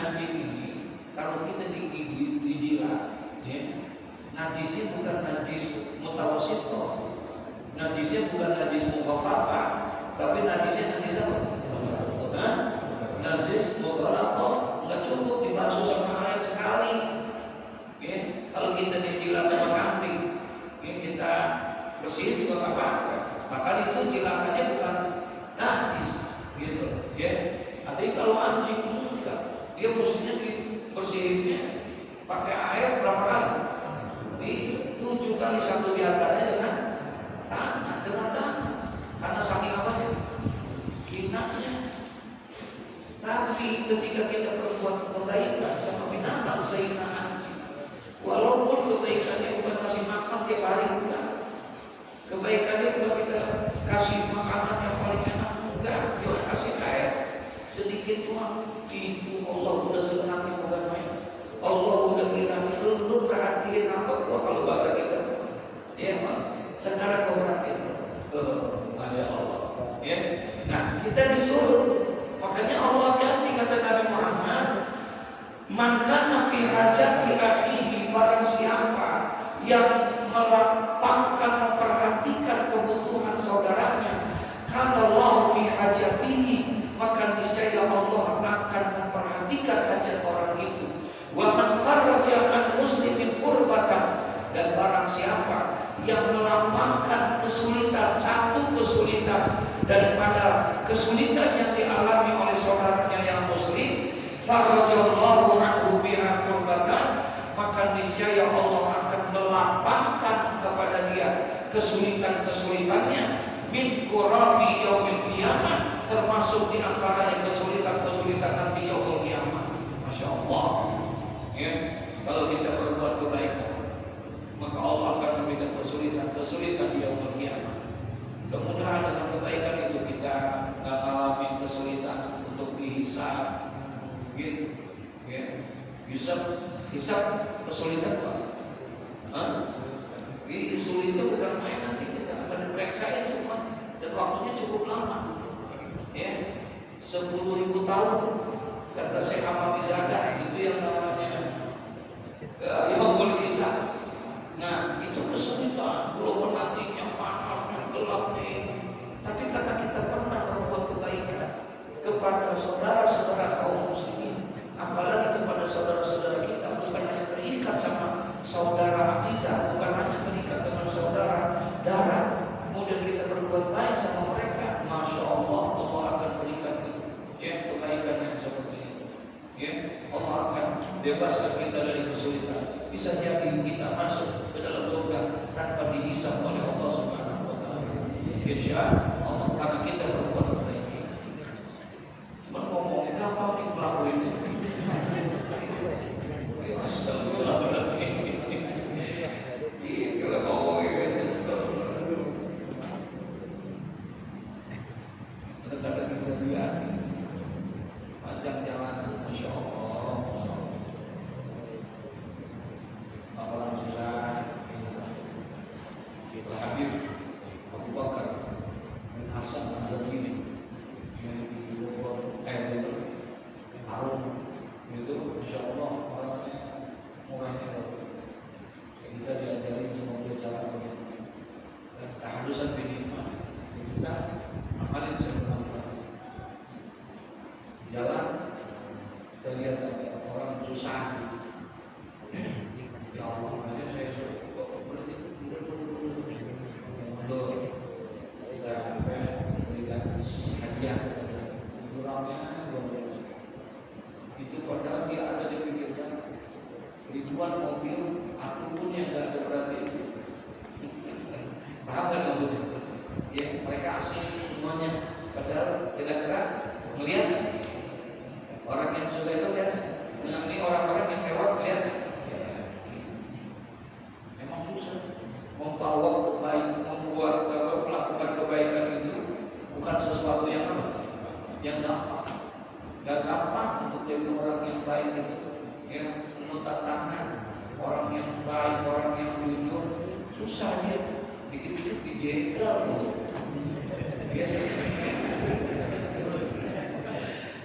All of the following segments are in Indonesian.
anjing ini kalau kita digigit, dijilat, ya, najisnya bukan najis mutawasit kok. Najisnya bukan najis mukhafafah, tapi najisnya najis apa? Nah, najis mughalaqah, nggak cukup dibasuh sama air sekali. Ya, kalau kita dijilat sama kambing, ya, kita bersihin juga nggak apa-apa. Maka itu jilatannya bukan najis, gitu. Ya, artinya kalau anjing enggak, dia mestinya dibersihinnya pakai air berapa kali? 7 kali, satu diantaranya dengan tanah, karena saking apa ya? Hinanya. Tapi ketika kita berbuat kebaikan sama binatang sehina anjing, walaupun kebaikannya bukan kasih makan tiap hari, bukan. Kebaikannya bukan kita kasih makanan yang paling enak, enggak. Kita kasih air sedikit doang. Itu Allah udah senang, bukan main. Allah udah bilang lu perhatiin apa gua kalau bahasa kita. Ya, Pak. Sekarang kau perhatiin. Masya Allah. Ya. Nah, kita disuruh. Makanya Allah janji, kata Nabi Muhammad, man kana fi hajati akhihi, barang siapa yang melapangkan, memperhatikan kebutuhan saudaranya, kana Allah fi hajatihi, maka niscaya Allah akan memperhatikan hajat orang itu. Wa man farraja an muslimin kurbatan, dan barang siapa yang melapangkan kesulitan, satu kesulitan daripada kesulitan yang dialami oleh saudaranya yang muslim, farajallahu anhu biha kurbatan, maka niscaya Allah akan melapangkan kepada dia kesulitan-kesulitannya min kurabi yaumil qiyamah, termasuk di antaranya kesulitan-kesulitan nanti yaumul qiyamah. Masya Allah. Ya, kalau kita berbuat kebaikan, maka Allah akan memberikan kesulitan-kesulitan di yaumul qiyamah. Kemudahan dengan kebaikan itu kita nggak ngalamin kesulitan untuk dihisab, gitu, ya. Hisab kesulitan apa? Kesulitan bukan main, nanti kita akan diperiksain semua dan waktunya cukup lama, ya, 10.000 tahun kata Syekh Ahmad Izadah, itu yang namanya yaumul hisab. Nah, itu kesulitan, walaupun nantinya panas dan gelap nih. Tapi karena kita pernah berbuat kebaikan kepada saudara-saudara kaum muslimin, apalagi kepada saudara-saudara kita, bukan hanya terikat sama saudara akidah, bukan hanya terikat dengan saudara darah, kemudian kita berbuat baik sama mereka, Masya Allah, Allah akan berikan itu, ya, kebaikan yang seperti itu. Ya, Allah akan bebaskan kita dari kesulitan. Bisa jadi kita masuk ke dalam surga tanpa dihisab oleh Allah Subhanahu wa taala. Insya Allah, karena kita berbuat baik. Cuma ngomongnya gampang ngelakuin. Astagfirullahaladzim. Iya, kalau ngomongnya astagfirullah. Kadang-kadang kita lihat panjang jalanan, Masya Allah. Apalah susah. Habib Abu Bakar bin Hasan Az-Zakini yang di Bogor, Harum itu, Insya Allah orangnya murahnya. Kita diajari semua cara begitu. Dan keharusan binimah kita amalin sebenarnya. Jalan kita lihat ada orang susah. Ya Allah, makanya saya suruh berarti untuk kita berikan hadiah kurangnya itu, padahal dia ada di pinggir jalan, ribuan mobil, aku pun yang tidak ada berarti. Paham kan maksudnya? Ya, mereka asing semuanya, padahal kira-kira melihat orang yang susah itu lihat, ini orang-orang yang hewan lihat. Membawa kebaikan, melakukan kebaikan itu bukan sesuatu yang gampang. Gak gampang untuk jadi orang yang baik itu, yang menuntut tangan, orang yang baik, orang yang jujur, susah dia. Dikit-dikit dijegal.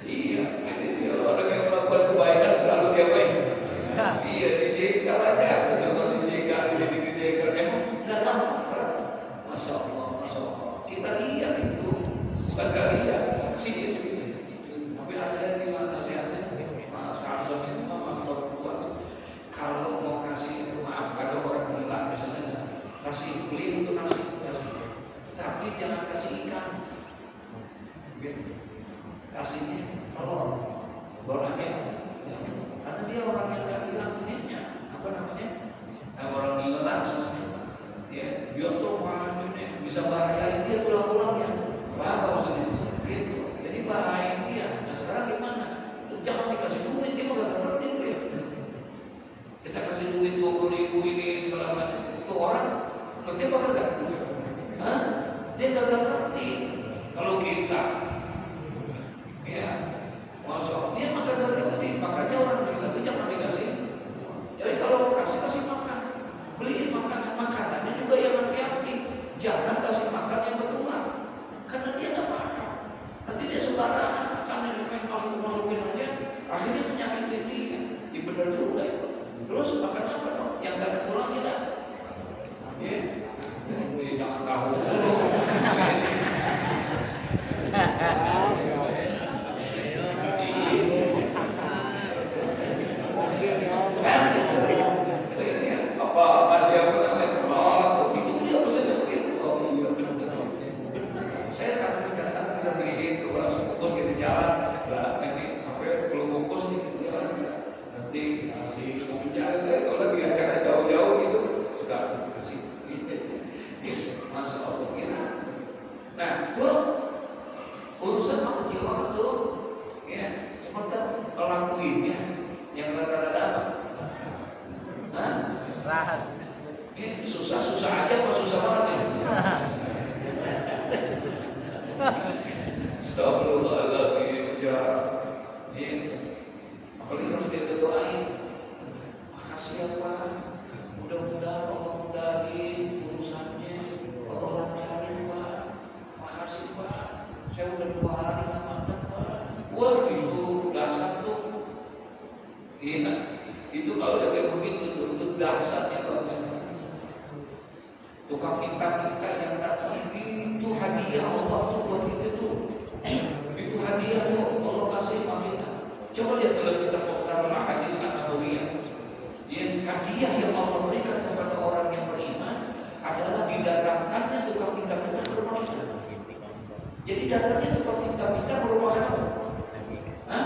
Iya, ini dia orang yang melakukan kebaikan. jangan kasih ikan. Kasihnya telur, gorengnya. Karena dia orang yang nggak hilang seninya, apa namanya? Orang gila namanya. Ya, dia tuh orang ini bisa bahayain dia pulang-pulangnya. Paham nggak maksudnya? Gitu. Jadi bahayain dia. Nah sekarang gimana? Jangan dikasih duit, dia nggak ngerti tuh ya. Kita kasih duit 20.000 ini segala macam. Itu orang ngerti apa enggak? Hah? Dia nggak ngerti. Kalau kita, ya, masuk dia maka ngerti. Makanya orang kita itu jangan dikasih. Jadi kalau mau kasih makan, beliin makanannya juga yang hati-hati. Jangan kasih makan yang bertulang, karena dia nggak paham. Nanti dia sembarangan makan yang masukin aja, akhirnya menyakitin dia. Ya benar juga itu. Terus makannya apa dong? Yang nggak ada tulang tidak? Ya, jangan tahu dulu. Susah-susah aja apa susah banget ya? Astagfirullahaladzim ya. Apalagi kalau dia berdoain, makasih ya Pak, mudah-mudahan Allah mudahin urusannya, Allah lancarin Pak, makasih Pak, saya udah 2 hari nggak makan Pak. Wah itu dasar tuh. Iya, itu kalau udah kayak begitu tuh, itu dasarnya kalau tukang minta-minta yang datang itu hadiah Allah tuh buat kita tuh. Itu hadiah tuh Allah kasih sama kita. Coba lihat kalau kita Muhtarul Hadis An-Nabawiyah. Yang hadiah yang Allah berikan kepada orang yang beriman adalah didatangkannya tukang minta-minta ke rumah kita. Jadi datangnya tukang minta-minta ke rumah kita. Hah?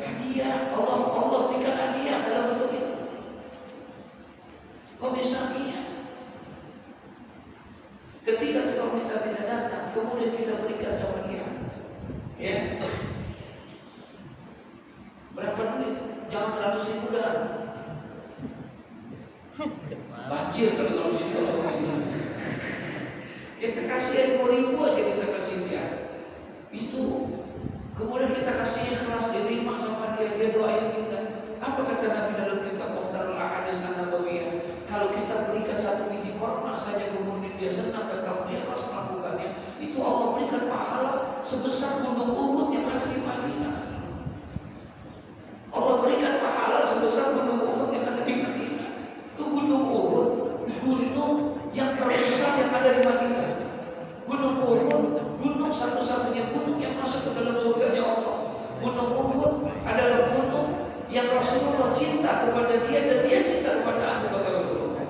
Hadiah Allah berikan hadiah dalam bentuk itu. Kok bisa iya? Ketika tukang minta-minta datang, kemudian kita berikan sama dia, ya, berapa duit? Jangan 100.000 dah. Banjir kalau sini kalau kita kasih 2.000 aja kita kasih dia. Itu kemudian kita kasih ikhlas, diterima sama dia doain kita. Apa kata Nabi dalam kitab Muhtarul Ahadits An-Nabawiyah? Kalau kita berikan 1 biji korma saja kemudian dia senang dan kamu ikhlas melakukannya, itu Allah berikan pahala sebesar gunung Uhud yang ada di Madinah. Allah berikan pahala sebesar gunung Uhud yang ada di Madinah. Itu gunung Uhud, gunung yang terbesar yang ada di Madinah. Gunung Uhud, gunung satu-satunya gunung yang masuk ke dalam surganya Allah. Gunung Uhud adalah gunung yang Rasulullah cinta kepada dia dan dia cinta kepada Abu Bakar Rasulullah.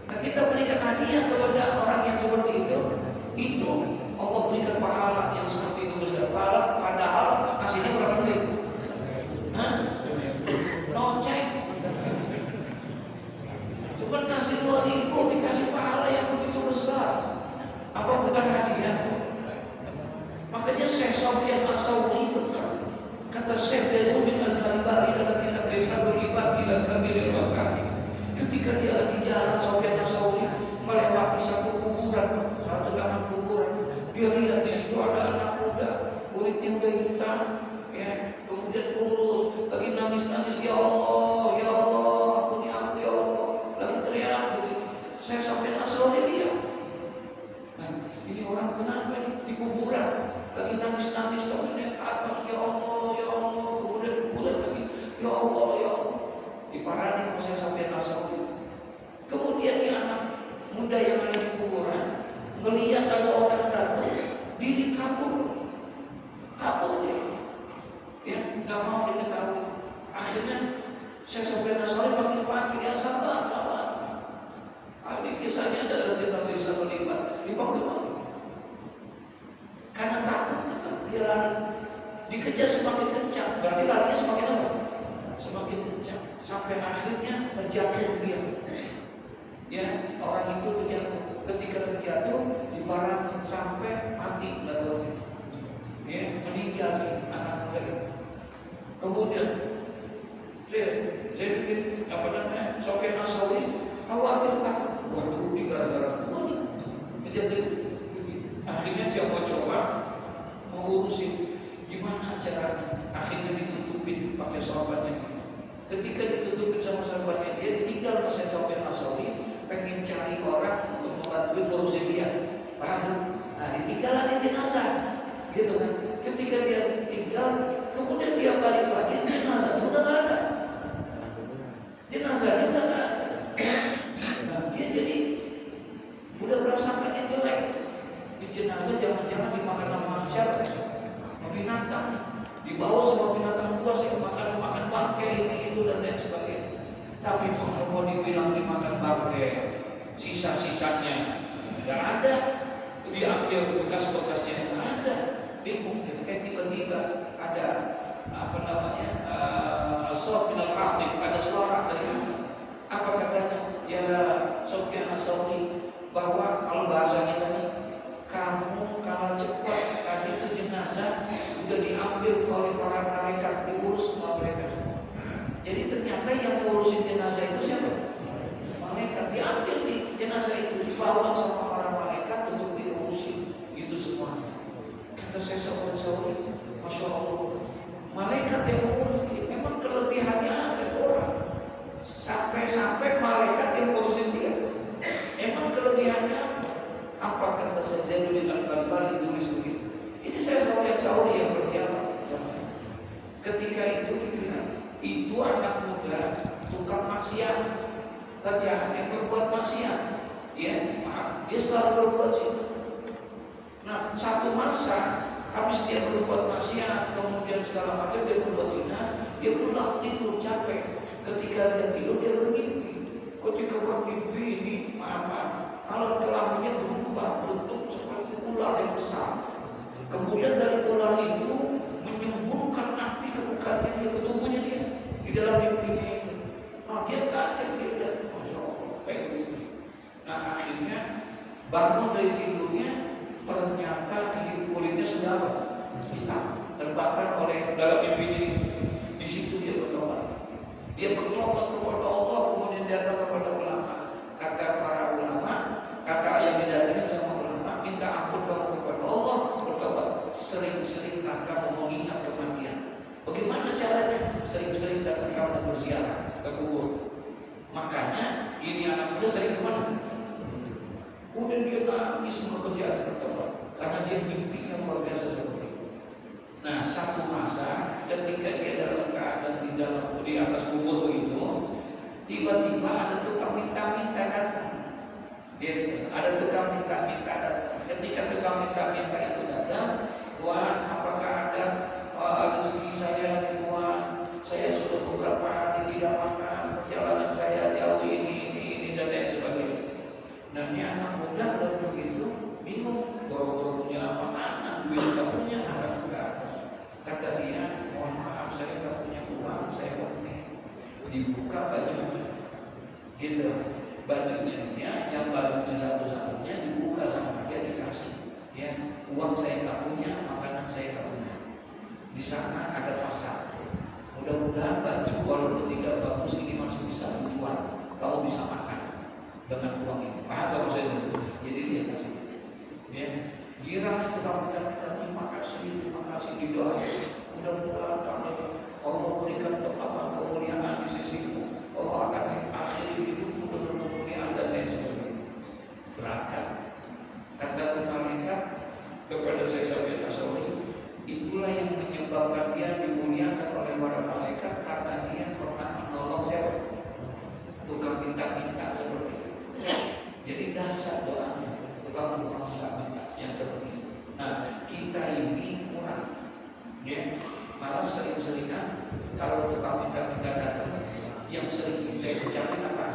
Nah, kita berikan hadiah kepada orang yang seperti itu Allah berikan pahala yang seperti itu besar. Pahala padahal kasihnya berapa duit? Hah? Noceng. Cuma kasih 2.000 dikasih pahala yang begitu besar. Apa bukan hadiah? Makanya Syekh Sofyan As-Sauri benar. Kata Syekh Zainuddin Al-Barbahari dalam kitab Risalul Ibad ila Sabilil Rahman, ketika dia lagi jalan Sofyan As-Sauri melewati satu kuburan, satu taman kuburan, dia lihat di situ ada anak muda, kulitnya udah hitam, ya, kemudian kurus, lagi nangis-nangis, ya Allah, ampuni aku ya Allah, lagi teriak. Saya Sofyan As-Sauri lihat. Nah, ini orang kenapa di kuburan? Lagi nangis-nangis, kemudian ke atas, ya Allah, kemudian kuburan lagi, ya Allah, diparani saya sampai nasab. Kemudian di anak muda yang ada di kuburan melihat ada orang datang, diri kabur dia, ya, nggak mau diketahui. Akhirnya saya sampai nasab panggil yang sabar. Ini kisahnya ada dalam kitab Risalul Ibad, dipanggil. Karena takut tetap dia lari. Dikejar semakin kencang, berarti larinya semakin apa? Semakin kencang. Sampai akhirnya terjatuh dia. Ya, orang itu terjatuh. Ketika terjatuh, diparahkan sampai mati lalu. Ya, meninggal anak muda. Kemudian saya bikin apa namanya? Sofyan As-Sauri khawatir takut. Waduh, ini gara-gara akhirnya dia mau coba mengurusin gimana caranya. Akhirnya ditutupin pakai sorbannya. Ketika ditutupin sama sorbannya, dia ditinggal sama Sofyan As-Sauri, pengen cari orang untuk membantu ngurusin dia. Paham? Nah, ditinggalan di jenazah, gitu kan? Ketika dia tinggal, kemudian dia balik lagi, jenazahnya udah nggak ada. Jenazahnya udah nggak ada. Nah, dia jadi udah berasakannya jelek. Di jenazah jangan-jangan dimakan sama siapa? Binatang. Dibawa sama binatang buas yang makan bangkai ini itu dan lain sebagainya. Tapi kalau dibilang dimakan bangkai, sisa-sisanya nggak ada. Diambil bekas-bekasnya nggak ada. Bingung. Tiba-tiba ada apa namanya? Asal minal ratib, ada suara dari mana? Apa katanya? Ya Sofyan As-Sauri, bahwa kalau bahasa kita nih, kamu kalah cepat, tadi itu jenazah udah diambil oleh para malaikat, diurus sama mereka. Jadi ternyata yang ngurusin jenazah itu siapa? Malaikat. Diambil di jenazah itu, dibawa sama para malaikat untuk diurusin itu semuanya. Kata saya Sauri, Masya Allah, malaikat yang ngurusin, emang kelebihannya apa orang? Sampai malaikat yang ngurusin dia. Emang kelebihannya apa? Apa kata saya Zainuddin Al-Albani tulis begitu. Ini saya Sauri yang berjalan. Ketika itu dibilang, itu anak muda tukang maksiat, kerjaannya berbuat maksiat. Ya, maaf, dia selalu berbuat itu. Nah, satu masa habis dia berbuat maksiat, kemudian segala macam dia berbuat zina, dia pulang tidur capek. Ketika dia tidur dia bermimpi. Ketika bermimpi ini, maaf, alat kelaminnya berubah bentuk seperti ular yang besar. Kemudian dari ular itu menyemburkan api ke mukanya dia, ke tubuhnya dia di dalam mimpinya itu. Nah, dia kaget, dia lihat, Masya Allah, kayak begitu. Nah, akhirnya bangun dari tidurnya, ternyata kulitnya sudah hitam, terbakar oleh dalam mimpinya itu. Di situ dia bertobat. Dia bertobat kepada Allah, kemudian datang kepada ulama. Kata para ulama, kata yang didatangi sama ulama, minta ampun kamu kepada Allah, bertobat. Sering-seringlah kamu mengingat kematian. Bagaimana caranya? Sering-sering datang kamu berziarah ke kubur. Makanya ini anak muda sering kemana? Udah dia nangis mengerjakan bertobat karena dia mimpinya luar biasa seperti itu. Nah, satu masa ketika dia dalam keadaan di atas kubur begitu, tiba-tiba ada tukang minta-minta datang. Ada tukang minta-minta datang. Ketika tukang minta-minta itu datang, Tuhan, apakah ada rezeki saya di Tuhan? Saya sudah beberapa hari tidak makan, perjalanan saya jauh ini dan lain sebagainya. Nah, ini anak muda udah begitu, bingung, boro-boro punya apa anak, duit tak punya, anak enggak. Kata dia, mohon maaf saya tak punya uang, saya punya. Dibuka bajunya, gitu. Bajunya dia, yang bajunya satu-satunya dibuka sama dia, dikasih. Ya, uang saya tak punya, makanan saya tak punya. Di sana ada pasar. Mudah-mudahan baju walaupun tidak bagus ini masih bisa dijual. Kamu bisa makan dengan uang ini. Paham kalau saya itu? Jadi dia kasih. Ya, girang itu kamu terima kasih didoakan. Mudah-mudahan kamu Allah berikan kemuliaan di sisimu. Allah akan akhiri hidupmu dengan kemuliaan dan lain sebagainya. Berangkat. Kata malaikat kepada saya Sofyan As-Sauri, itulah yang menyebabkan dia dimuliakan oleh para malaikat karena dia pernah menolong siapa? Tukang minta-minta seperti itu. Jadi dasar doanya tukang minta-minta yang seperti itu. Nah, kita ini kurang, ya, malah sering-seringan kalau tukang minta-minta datang, yang sering kita ucapin apa?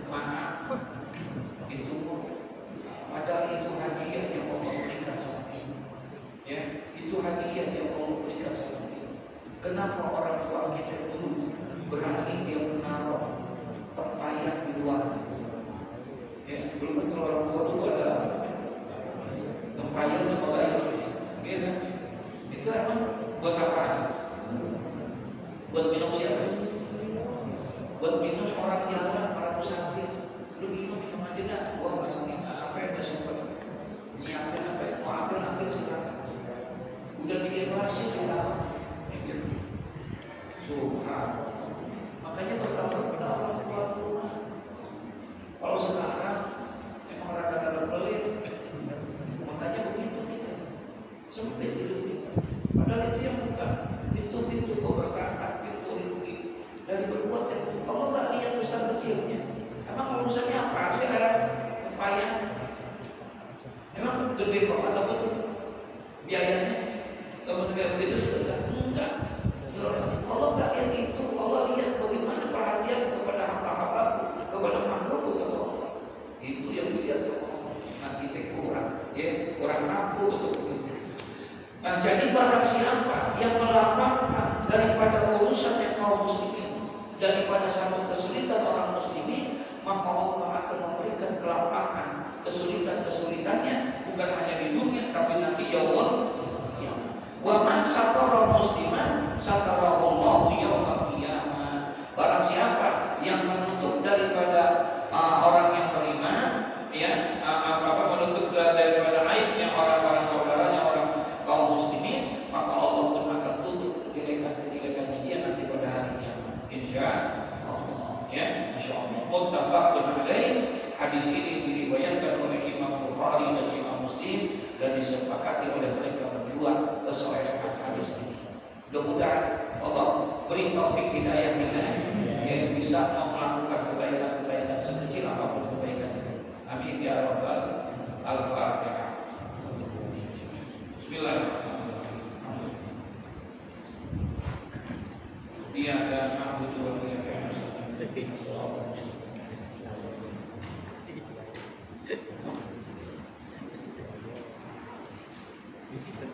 Maaf. Itu padahal itu hadiah yang kenapa orang tua kita dulu berani dia menaruh tempayan di luar. Ya, dulu kan orang tua itu ada tempayan sebagai, ya kan? Itu emang buat apa? Buat minum siapa? Buat minum orang jalan, para musafir. Lu minum aja dah. Gua bayangin apa yang gak sempat nyiapin apa ya? Mau ambil silakan. Udah diikhlaskan silakan. Subhanallah. Makanya betapa orang tua. Kalau sekarang emang rada-rada pelit. Makanya begitu kita. Sempit hidup kita. Padahal itu yang bukan pintu-pintu keberkahan, pintu rezeki dari berbuat itu. Kalau nggak lihat besar kecilnya, emang urusannya apa sih ada tempayan? Emang gede kok atau betul biayanya? Kalau kayak begitu sudah enggak. Allah nggak lihat itu. Allah lihat bagaimana perhatian kepada hamba-hamba, kepada makhluk Allah. Itu yang dilihat sama Allah. Nah kita kurang mampu untuk itu. Nah, jadi barang siapa yang melapangkan daripada urusannya kaum muslimin, daripada satu kesulitan orang muslimin, maka Allah akan memberikan kelapangan kesulitan-kesulitannya bukan hanya di dunia tapi nanti ya Allah. Wa man satara musliman satarallahu yaumal qiyamah. Barang siapa yang menutup daripada orang yang beriman, ya, menutup daripada aibnya orang-orang saudaranya orang kaum muslimin, maka Allah pun akan tutup kejelekan-kejelekannya dia nanti pada hari kiamat. Insyaallah. Ya, insyaallah. Muttafaqun alaih. Hadis ini diriwayatkan oleh Imam Bukhari dan Imam Muslim dan disepakati oleh mereka berdua kesahihan hadis ini. Mudah-mudahan Allah beri taufik hidayah kita yang bisa melakukan kebaikan-kebaikan sekecil apapun kebaikan itu. Amin ya rabbal al-Fatihah. Bismillahirrahmanirrahim. Iyyaka na'budu wa iyyaka nasta'in. Kita